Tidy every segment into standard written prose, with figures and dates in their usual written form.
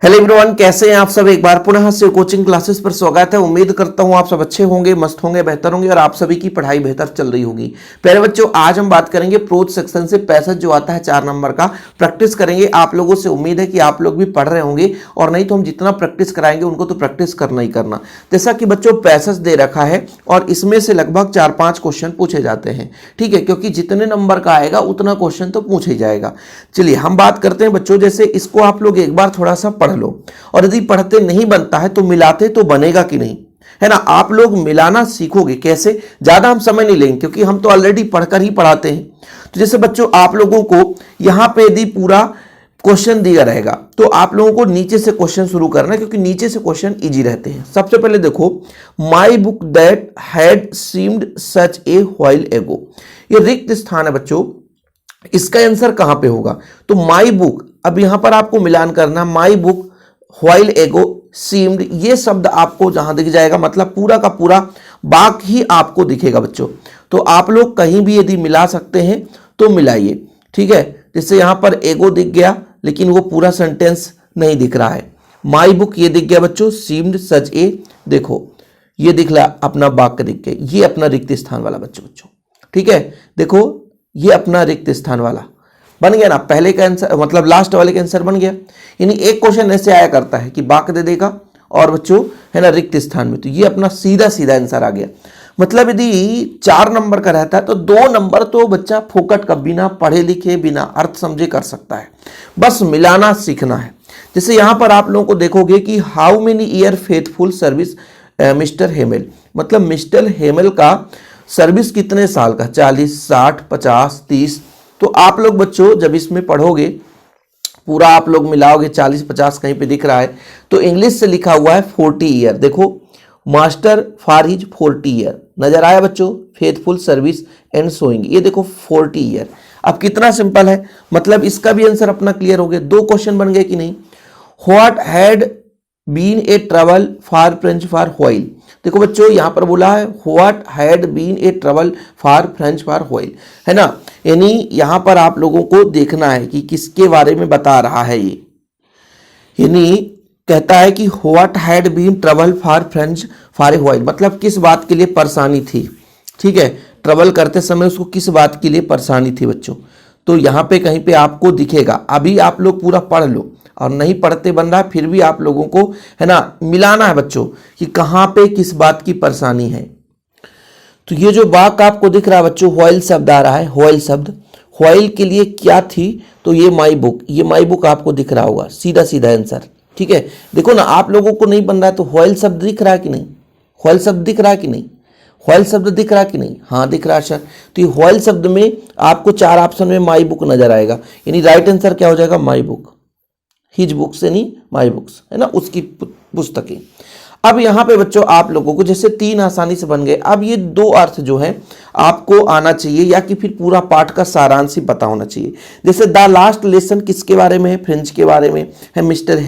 Hello everyone, कैसे हैं आप सब। एक बार पुनः से कोचिंग क्लासेस पर स्वागत है। उम्मीद करता हूं आप सब अच्छे होंगे, मस्त होंगे, बेहतर होंगे और आप सभी की पढ़ाई बेहतर चल रही होगी। प्यारे बच्चों, आज हम बात करेंगे प्रोज सेक्शन से पैसेज जो आता है 4 नंबर का, प्रैक्टिस करेंगे। आप लोगों से उम्मीद है कि आप लोग भी पढ़ रहे होंगे, और नहीं तो हम जितना प्रैक्टिस कराएंगे उनको तो प्रैक्टिस करना ही करना। जैसा कि बच्चों पैसेज दे रखा है और इसमें से लगभग 4-5 क्वेश्चन पूछे जाते हैं, ठीक है, क्योंकि जितने नंबर का आएगा उतना क्वेश्चन तो पूछे जाएगा। चलिए हम बात करते हैं बच्चों, जैसे इसको आप लोग एक बार थोड़ा सा पढ़ लो, और यदि पढ़ते नहीं बनता है तो मिलाते तो बनेगा कि नहीं, है ना। आप लोग मिलाना सीखोगे कैसे, ज्यादा हम समय नहीं लेंगे क्योंकि हम तो ऑलरेडी पढ़कर ही पढ़ाते हैं। तो जैसे बच्चों आप लोगों को यहां पे यदि पूरा क्वेश्चन दिया रहेगा तो आप लोगों को नीचे से क्वेश्चन शुरू करना है, क्योंकि नीचे से क्वेश्चन इजी रहते हैं। सबसे पहले देखो, my book that had seemed such A while एगो, ये रिक्त स्थान है बच्चों, इसका आंसर कहां पे होगा। तो माई बुक, अब यहां पर आपको मिलान करना, माई बुक व्हाइल एगो सीम्ड, ये शब्द आपको जहां दिख जाएगा मतलब पूरा का पूरा वाक्य ही आपको दिखेगा बच्चों। तो आप लोग कहीं भी यदि मिला सकते हैं तो मिलाइए, ठीक है। जैसे यहां पर एगो दिख गया लेकिन वो पूरा सेंटेंस नहीं दिख रहा है। माई बुक ये दिख गया बच्चों, सीम्ड सच ए, देखो ये दिख रहा, अपना वाक्य दिख गया, ये अपना रिक्त स्थान वाला बच्चों, ठीक है। देखो ये अपना रिक्त स्थान वाला बन गया ना, पहले का आंसर मतलब लास्ट वाले का आंसर बन गया। यानी एक क्वेश्चन ऐसे आया करता है कि वाक्य दे देगा और बच्चों है ना रिक्त स्थान में, तो ये अपना सीधा सीधा आंसर आ गया। मतलब यदि 4 नंबर का रहता है तो 2 नंबर तो बच्चा फोकट का बिना पढ़े लिखे बिना अर्थ समझे कर सकता है, बस मिलाना सीखना है। जैसे यहां पर आप लोगों को देखोगे कि how many year faithful service mister Hamel, मतलब मिस्टर हेमेल का सर्विस कितने साल का, 40, 60, 50, 30। तो आप लोग बच्चों जब इसमें पढ़ोगे पूरा आप लोग मिलाओगे, 40, 50 कहीं पे दिख रहा है तो इंग्लिश से लिखा हुआ है 40 ईयर। देखो मास्टर फॉर हिज 40 ईयर नजर आया बच्चों, फेथफुल सर्विस एंड सोइंग, ये देखो 40 ईयर। अब कितना सिंपल है, मतलब इसका भी आंसर अपना क्लियर हो गया। 2 क्वेश्चन बन गए कि नहीं। What had been a trouble for French for while, देखो बच्चों यहां पर बोला है what had been a trouble for French for while, है ना। यानी यहां पर आप लोगों को देखना है कि किसके बारे में बता रहा है ये। यानी कहता है कि what had been trouble for French for a while, मतलब किस बात के लिए परेशानी थी, ठीक है। ट्रबल करते समय उसको किस बात के लिए परेशानी थी बच्चों, तो यहां पे कहीं पे आपको दिखेगा। अभी आप लोग पूरा पढ़ लो, और नहीं पढ़ते बन रहा फिर भी आप लोगों को है ना मिलाना है बच्चों कि कहां पे किस बात की परेशानी है। तो ये जो वाक्य आपको दिख रहा है बच्चों, व्हाइल शब्द आ रहा है, व्हाइल शब्द, व्हाइल के लिए क्या थी, तो ये माई बुक, ये माई बुक आपको दिख रहा होगा, सीधा सीधा आंसर, ठीक है। देखो ना आप लोगों को नहीं बन रहा है तो व्हाइल शब्द दिख रहा है कि नहीं, व्हाइल शब्द दिख रहा है कि नहीं, व्हाइल शब्द दिख रहा है कि नहीं, हाँ दिख रहा है सर। तो ये व्हाइल शब्द में आपको 4 ऑप्शन में माई बुक नजर आएगा, यानी राइट आंसर क्या हो जाएगा, माई बुक, हिज बुक्स यानी माई बुक्स, है ना, उसकी पुस्तकें। अब यहाँ पे बच्चों आप लोगों को जैसे 3 आसानी से बन गए। अब ये 2 अर्थ जो है आपको आना चाहिए, या कि फिर पूरा पाठ का सारांश ही पता होना चाहिए। जैसे द लास्ट लेसन किसके बारे में है, फ्रेंच के बारे में है, मिस्टर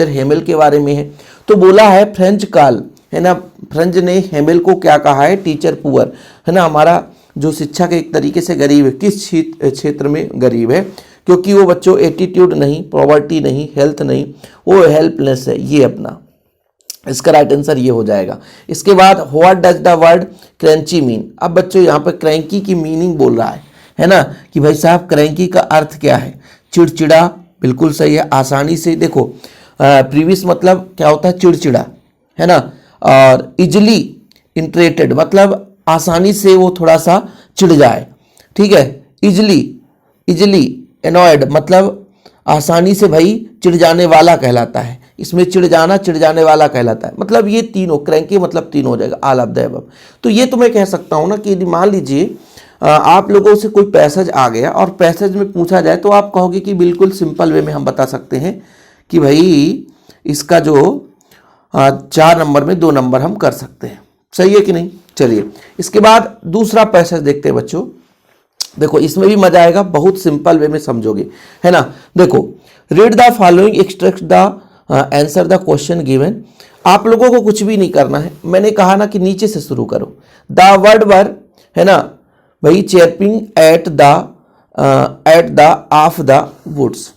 हेमेल के बारे में है। तो बोला है फ्रेंच काल, है ना, फ्रेंच ने हेमेल को क्या कहा है, टीचर पुअर, है ना, हमारा जो शिक्षक एक तरीके से गरीब है। किस क्षेत्र में गरीब है, क्योंकि वो बच्चों एटीट्यूड नहीं, पॉवर्टी नहीं, हेल्थ नहीं, वो हेल्पलेस है, ये अपना इसका राइट आंसर ये हो जाएगा। इसके बाद what does the word crunchy mean, अब बच्चों यहाँ पर क्रैंकी की मीनिंग बोल रहा है ना, कि भाई साहब क्रैंकी का अर्थ क्या है, चिड़चिड़ा, बिल्कुल सही है। आसानी से, देखो प्रीवियस मतलब क्या होता है, चिड़चिड़ा, है ना, और इजली इंटरेटेड मतलब आसानी से वो थोड़ा सा चिढ़ जाए, ठीक है। इजली एनॉयड मतलब आसानी से भाई चिढ़ जाने वाला कहलाता है, इसमें चिढ़ जाने वाला कहलाता है। मतलब ये तीनों, क्रैंकी मतलब 3 हो जाएगा, ऑल ऑफ द अबव। तो ये तो मैं कह सकता हूं ना कि यदि मान लीजिए आप लोगों से कोई पैसेज आ गया और पैसेज में पूछा जाए तो आप कहोगे कि बिल्कुल सिंपल वे में हम बता सकते हैं कि भाई इसका जो 4 नंबर में 2 नंबर हम कर सकते हैं, सही है कि नहीं। चलिए इसके बाद दूसरा पैसेज देखते हैं बच्चों। देखो इसमें भी मजा आएगा, बहुत सिंपल वे में समझोगे, है ना। देखो read the following, extract the answer the question given. आप लोगों को कुछ भी नहीं करना है, मैंने कहा ना कि नीचे से शुरू करो। द वर्ड वर, है ना भाई, chirping at the of the woods.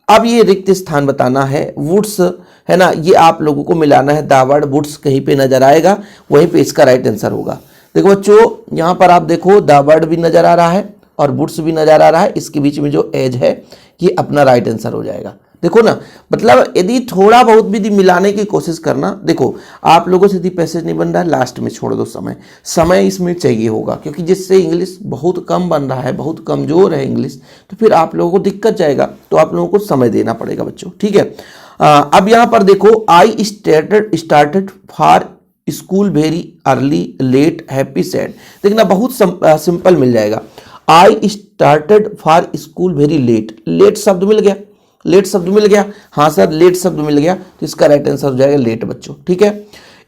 अब ये रिक्त स्थान बताना है, वुड्स है ना, ये आप लोगों को मिलाना है, द वर्ड वुड्स कहीं पे नजर आएगा वहीं पे इसका राइट आंसर होगा। देखो बच्चों यहाँ पर आप देखो द वर्ड भी नजर आ रहा है और वुड्स भी नजर आ रहा है, इसके बीच में जो एज है ये अपना राइट आंसर हो जाएगा। देखो ना, मतलब यदि थोड़ा बहुत भी मिलाने की कोशिश करना, देखो आप लोगों से यदि पैसेज नहीं बन रहा है लास्ट में छोड़ दो, समय इसमें चाहिए होगा, क्योंकि जिससे इंग्लिश बहुत कम बन रहा है, बहुत कमजोर है इंग्लिश, तो फिर आप लोगों को दिक्कत जाएगा, तो आप लोगों को समय देना पड़ेगा बच्चों, ठीक है। अब यहाँ पर देखो I started for school very early late happy sad, देखना बहुत सिंपल मिल जाएगा। I started for school very late, late शब्द मिल गया, लेट शब्द मिल गया, हाँ सर लेट शब्द मिल गया, तो इसका राइट आंसर हो जाएगा लेट बच्चों, ठीक है।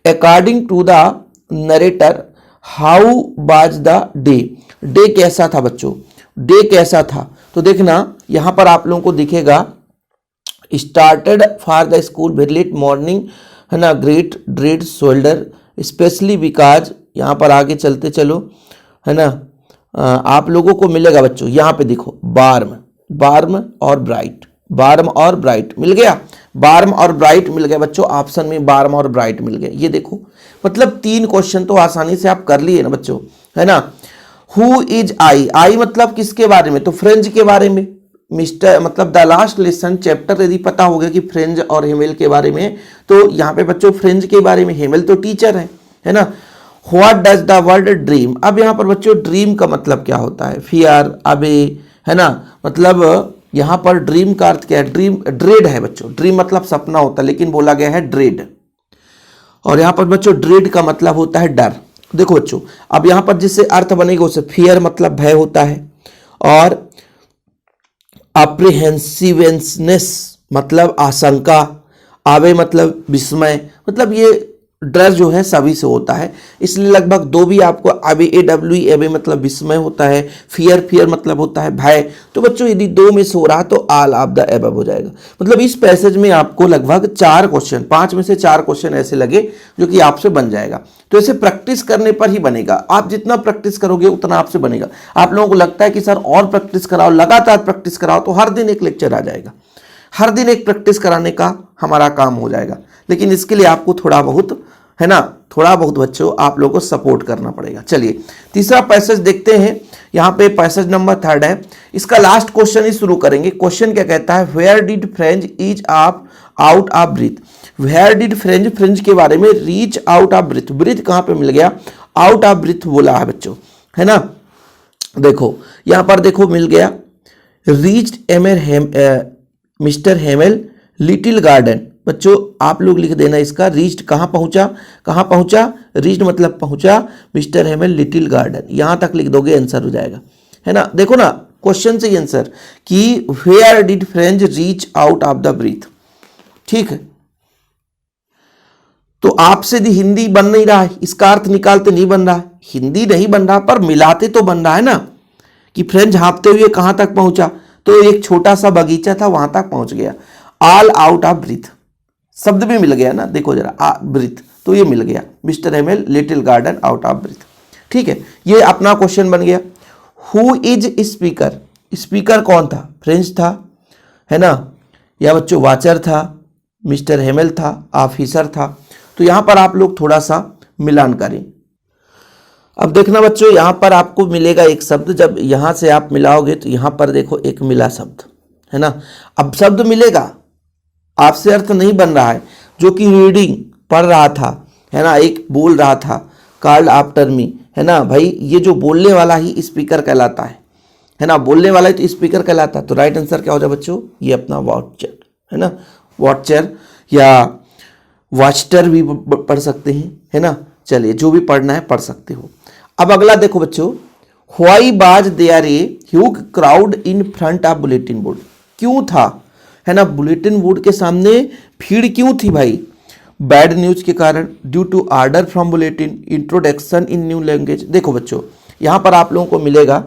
According to the narrator how was the day, day कैसा था बच्चों, डे कैसा था, तो देखना यहां पर आप लोगों को दिखेगा started for the school very late morning है ना, great dread shoulder specially because, यहां पर आगे चलते चलो है ना, आप लोगों को मिलेगा बच्चों यहाँ पे देखो वार्म, वार्म और ब्राइट, वार्म और ब्राइट मिल गया, वार्म और ब्राइट मिल गया बच्चों, ऑप्शन में वार्म और ब्राइट मिल गया। ये देखो मतलब 3 क्वेश्चन तो आसानी से आप कर लिए ना बच्चों, है ना। हु इज आई, आई मतलब किसके बारे में, तो फ्रेंच के बारे में, मिस्टर मतलब द लास्ट लेसन चैप्टर यदि पता हो गया कि फ्रेंच और हेमेल के बारे में, तो यहाँ पे बच्चों फ्रेंच के बारे में, हेमेल तो टीचर है ना। What does the word dream, अब यहाँ पर बच्चों ड्रीम का मतलब क्या होता है, फियर, अबे, है ना, मतलब यहाँ पर ड्रीम का अर्थ क्या है, ड्रीम ड्रेड है बच्चों, ड्रीम मतलब सपना होता है लेकिन बोला गया है ड्रेड, और यहाँ पर बच्चों ड्रेड का मतलब होता है डर। देखो बच्चों अब यहाँ पर जिससे अर्थ बनेगा उसे फियर मतलब भय होता है, और अप्रिहेंसिवनेस मतलब आशंका, आवे मतलब विस्मय, मतलब ये डर जो है सभी से होता है, इसलिए लगभग 2 भी आपको आवे, एवे मतलब विस्मय होता है, फियर, फियर मतलब होता है भय, तो बच्चों यदि 2 में से हो रहा तो ऑल ऑफ द एबव हो जाएगा। मतलब इस पैसेज में आपको लगभग 4 क्वेश्चन, 5 में से 4 क्वेश्चन ऐसे लगे जो कि आपसे बन जाएगा, तो ऐसे प्रैक्टिस करने पर ही बनेगा, आप जितना प्रैक्टिस करोगे उतना आपसे बनेगा। आप लोगों को लगता है कि सर और प्रैक्टिस कराओ, लगातार प्रैक्टिस कराओ, तो हर दिन एक लेक्चर आ जाएगा, हर दिन एक प्रैक्टिस कराने का हमारा काम हो जाएगा, लेकिन इसके लिए आपको थोड़ा बहुत है ना, थोड़ा बहुत बच्चों आप लोगों को सपोर्ट करना पड़ेगा। चलिए तीसरा पैसेज देखते हैं, यहाँ पे पैसेज नंबर 3 है, इसका लास्ट क्वेश्चन ही शुरू करेंगे। क्वेश्चन क्या कहता है, where did French is of out of breath, where did French, French के बारे में, reach out of breath, breath कहाँ पे मिल गया, आउट ऑफ ब्रीथ बोला है बच्चों, है ना। देखो यहाँ पर देखो मिल गया, reached mister Hamel little garden, बच्चों आप लोग लिख देना इसका, रीच्ड कहाँ पहुंचा, कहाँ पहुंचा, रीच्ड मतलब पहुंचा, मिस्टर हेमेल लिटिल गार्डन, यहां तक लिख दोगे आंसर हो जाएगा, है ना। देखो ना क्वेश्चन से ही आंसर कि where did French reach out of the breath, ठीक है। तो आपसे भी हिंदी बन नहीं रहा है, इसका अर्थ निकालते नहीं बन रहा है, हिंदी नहीं बन रहा पर मिलाते तो बन रहा है ना, कि फ्रेंच हाँफते हुए कहां तक पहुंचा, तो एक छोटा सा बगीचा था वहां तक पहुंच गया, ऑल आउट ऑफ ब्रीथ शब्द भी मिल गया ना, देखो जरा ब्रीथ, तो ये मिल गया, mister Hamel little garden out of breathe, ठीक है। ये अपना क्वेश्चन बन गया। हु इज स्पीकर, स्पीकर कौन था, फ्रेंच था, है ना, या बच्चों वाचर था, मिस्टर हेमेल था, ऑफिसर था, तो यहां पर आप लोग थोड़ा सा मिलान करें। अब देखना बच्चों यहां पर आपको मिलेगा एक शब्द, जब यहां से आप मिलाओगे तो यहां पर देखो एक मिला शब्द, है ना। अब शब्द मिलेगा, आपसे अर्थ नहीं बन रहा है, जो कि रीडिंग पढ़ रहा था, है ना, एक बोल रहा था, कार्ड आफ्टर मी, है ना भाई, ये जो बोलने वाला ही स्पीकर कहलाता है ना, बोलने वाला ही तो स्पीकर कहलाता है। तो राइट आंसर क्या हो जाए बच्चों, ये अपना वॉचर, है ना, वॉचर या वॉचटर भी पढ़ सकते हैं, है ना। चलिए जो भी पढ़ना है पढ़ सकते हो। अब अगला देखो बच्चों, why was there a huge crowd in front of bulletin board, क्यों था, है ना, बुलेटिन बोर्ड के सामने भीड़ क्यों थी भाई, बैड न्यूज के कारण, due to order from bulletin, introduction in new language. देखो बच्चों यहाँ पर आप लोगों को मिलेगा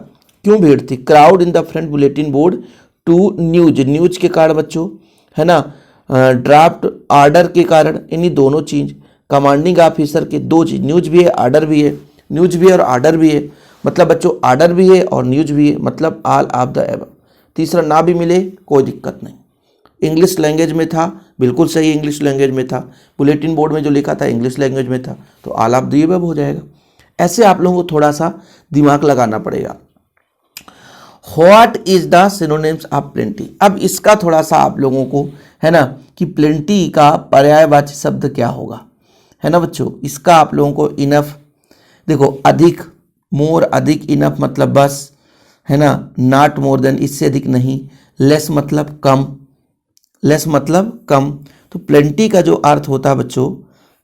क्यों भीड़ थी, crowd in the front bulletin board, to news, news के कारण बच्चों, है ना, ड्राफ्ट ऑर्डर के कारण, इन्हीं दोनों चीज, कमांडिंग ऑफिसर के 2 चीज, न्यूज भी है ऑर्डर भी है, न्यूज भी है और ऑर्डर भी है, मतलब बच्चों ऑर्डर भी है और न्यूज भी है, मतलब ऑल ऑफ द एबव। तीसरा ना भी मिले कोई दिक्कत नहीं, इंग्लिश लैंग्वेज में था, बिल्कुल सही इंग्लिश लैंग्वेज में था। बुलेटिन बोर्ड में जो लिखा था इंग्लिश लैंग्वेज में था, तो ऑल ऑफ द अबव हो जाएगा। ऐसे आप लोगों को थोड़ा सा दिमाग लगाना पड़ेगा। What is the synonyms of plenty. अब इसका थोड़ा सा आप लोगों को है ना कि प्लेंटी का पर्यायवाची शब्द क्या होगा, है ना बच्चों। इसका आप लोगों को इनफ, देखो अधिक, मोर अधिक, इनफ मतलब बस, है ना, नॉट मोर देन इससे अधिक नहीं, लेस मतलब कम, लेस मतलब कम। तो प्लेंटी का जो अर्थ होता है बच्चों,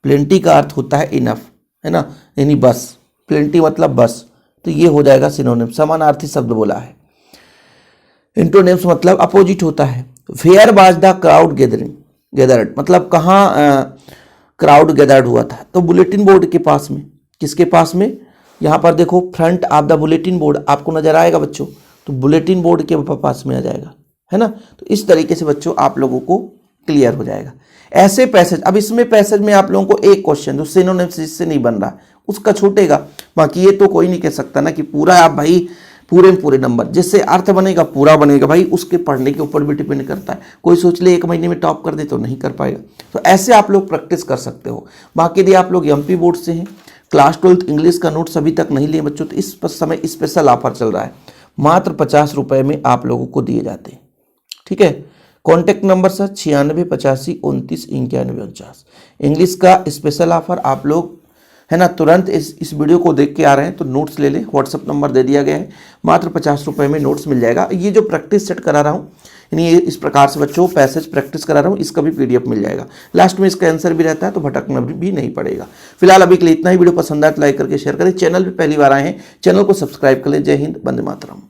प्लेंटी का अर्थ होता है इनफ, है ना, यानी बस, प्लेंटी मतलब बस। तो ये हो जाएगा सिनोनिम, समानार्थी शब्द बोला है। इंटोनिम्स मतलब अपोजिट होता है। Where was the crowd gathered, मतलब कहाँ क्राउड गैदर्ड हुआ था, तो बुलेटिन बोर्ड के पास में। किसके पास में, यहाँ पर देखो front of the bulletin board आपको नजर आएगा बच्चों, तो बुलेटिन बोर्ड के पास में आ जाएगा, है ना। तो इस तरीके से बच्चों आप लोगों को क्लियर हो जाएगा। ऐसे पैसेज, अब इसमें पैसेज में आप लोगों को एक क्वेश्चन जो सिनोनिम्स जिससे नहीं बन रहा उसका छूटेगा, बाकी ये तो कोई नहीं कह सकता ना कि पूरा आप भाई पूरे नंबर, जिससे अर्थ बनेगा पूरा बनेगा भाई, उसके पढ़ने के ऊपर भी डिपेंड करता है। कोई सोच ले 1 महीने में टॉप कर दे तो नहीं कर पाएगा। तो ऐसे आप लोग प्रैक्टिस कर सकते हो। बाकी यदि आप लोग एमपी बोर्ड से हैं, क्लास 12th इंग्लिश का नोट्स अभी तक नहीं लिए बच्चों, तो इस समय स्पेशल ऑफर चल रहा है, मात्र 50 रुपये में आप लोगों को दिए जाते हैं, ठीक है। Contact number sir 96 85 29 91 49। इंग्लिश का स्पेशल ऑफर आप लोग, है ना, तुरंत इस वीडियो को देख के आ रहे हैं तो नोट्स ले लें। व्हाट्सअप नंबर दे दिया गया है, मात्र 50 रुपये में नोट्स मिल जाएगा। ये जो प्रैक्टिस सेट करा रहा हूँ, यानी ये इस प्रकार से बच्चों पैसेज प्रैक्टिस करा रहा हूँ, इसका भी PDF मिल जाएगा। लास्ट में इसका आंसर भी रहता है, तो भटकना भी नहीं पड़ेगा। फिलहाल अभी के लिए इतना ही। वीडियो पसंद आए तो लाइक करके शेयर करें। चैनल पर पहली बार आए हैं, चैनल को सब्सक्राइब कर लें। जय हिंद, वंदे मातरम।